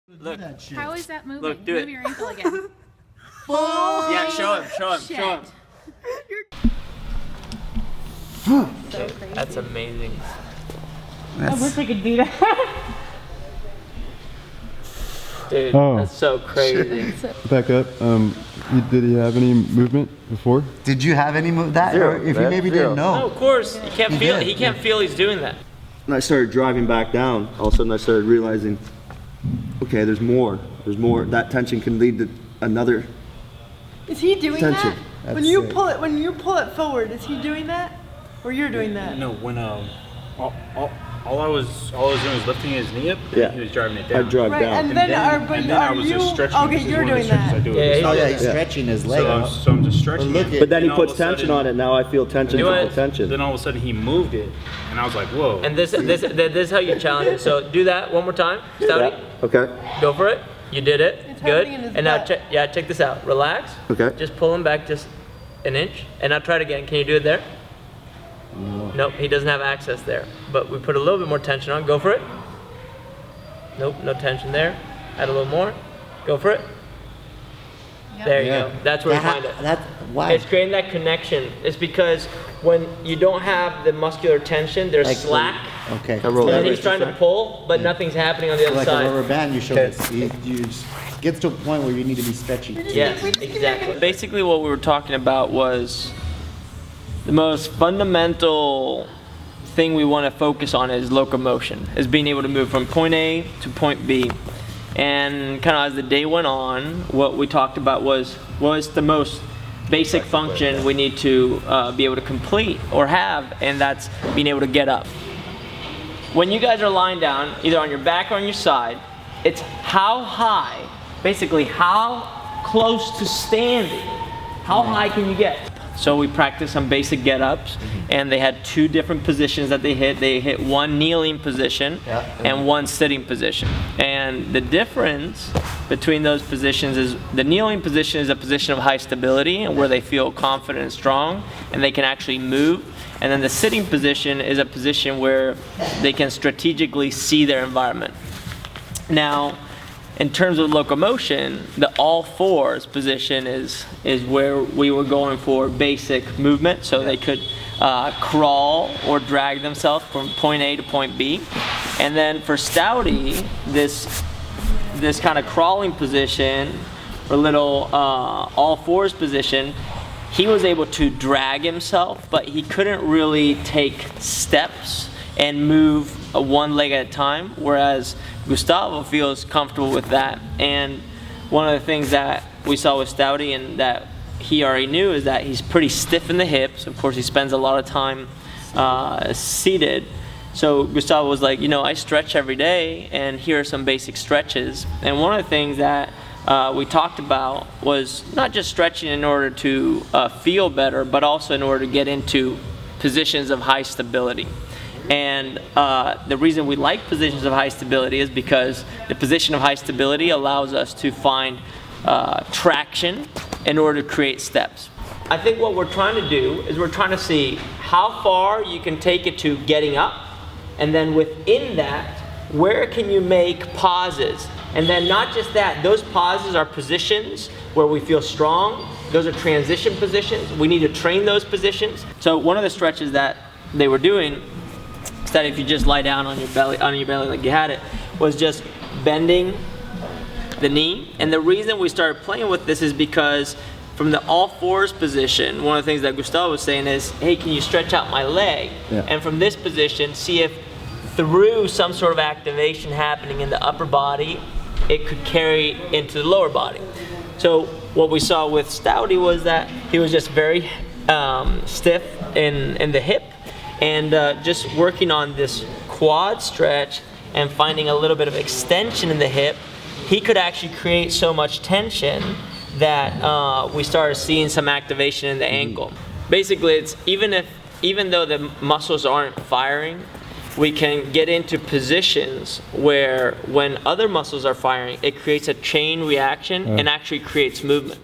Look. How is that moving? Look, do Move it. your ankle again. Yeah, show him. Shit. So crazy. That's amazing. I wish I could do that. Dude, Oh. that's so crazy. Back up. Did he have any movement before? Did you have any that? Zero, Or if you man, maybe zero. didn't No, know. of course. He can't feel did. he can't feel he's doing that. And I started driving back down. All of a sudden I started realizing, okay, there's more. There's more. That tension can lead to another Is he doing tension. that? That's When you sick. pull it forward, is he doing that? Or you're doing that? No, when all I was doing was lifting his knee up. And Yeah. he was driving it I down. drive Right, down. and then I are was you? just stretching. Okay, This is you're one of the doing stretches that. I do. Yeah, Oh yeah, Yeah. he's stretching his leg So out. I'm just stretching Look it. at- But then he all of puts a sudden- tension on it. Now I feel tension Do to it. the tension. Then all of a sudden he moved it, and I was like, whoa. And this is how you challenge it. So do that one more time, Stouty. Yeah. Okay. Go for it. You did it. It's Good. happening in his And now butt. check this out. Relax. Okay. Just pull him back just an inch. And now try it again. Can you do it there? Nope, he doesn't have access there. But we put a little bit more tension on. Go for it. Nope, no tension there. Add a little more. Go for it. There you go. That's where we find it. That's why. It's creating that connection. It's because when you don't have the muscular tension, there's Like, slack. Okay. I roll And that. he's trying to pull, but nothing's happening on the other Like a side. rubber band, you show this. You just gets to a point where you need to be stretchy. Yes, exactly. Basically what we were talking about was the most fundamental thing we want to focus on is locomotion, is being able to move from point A to point B. And kind of as the day went on, what we talked about was the most basic function we need to be able to complete or have, and that's being able to get up. When you guys are lying down, either on your back or on your side, it's how high, basically how close to standing, how high can you get? So we practiced some basic get-ups, and they had two different positions that they hit. They hit one kneeling position and one sitting position. And the difference between those positions is the kneeling position is a position of high stability and where they feel confident and strong, and they can actually move. And then the sitting position is a position where they can strategically see their environment. Now, in terms of locomotion, the all fours position is where we were going for basic movement, so they could crawl or drag themselves from point A to point B. And then for Stouty, this kind of crawling position, or little all fours position, he was able to drag himself, but he couldn't really take steps and move one leg at a time, whereas Gustavo feels comfortable with that. And one of the things that we saw with Stouty and that he already knew is that he's pretty stiff in the hips. Of course, he spends a lot of time seated. So Gustavo was like, I stretch every day, and here are some basic stretches. And one of the things that we talked about was not just stretching in order to feel better, but also in order to get into positions of high stability. And the reason we like positions of high stability is because the position of high stability allows us to find traction in order to create steps. I think what we're trying to do is we're trying to see how far you can take it to getting up, and then within that, where can you make pauses? And then not just that, those pauses are positions where we feel strong. Those are transition positions. We need to train those positions. So one of the stretches that they were doing, that if you just lie down on your belly like you had it, was just bending the knee. And the reason we started playing with this is because from the all fours position, one of the things that Gustavo was saying is, hey, can you stretch out my leg? Yeah. And from this position, see if through some sort of activation happening in the upper body, it could carry into the lower body. So what we saw with Stouty was that he was just very stiff in the hip, and just working on this quad stretch and finding a little bit of extension in the hip, he could actually create so much tension that we started seeing some activation in the ankle. Basically, it's even though the muscles aren't firing, we can get into positions where when other muscles are firing, it creates a chain reaction and actually creates movement.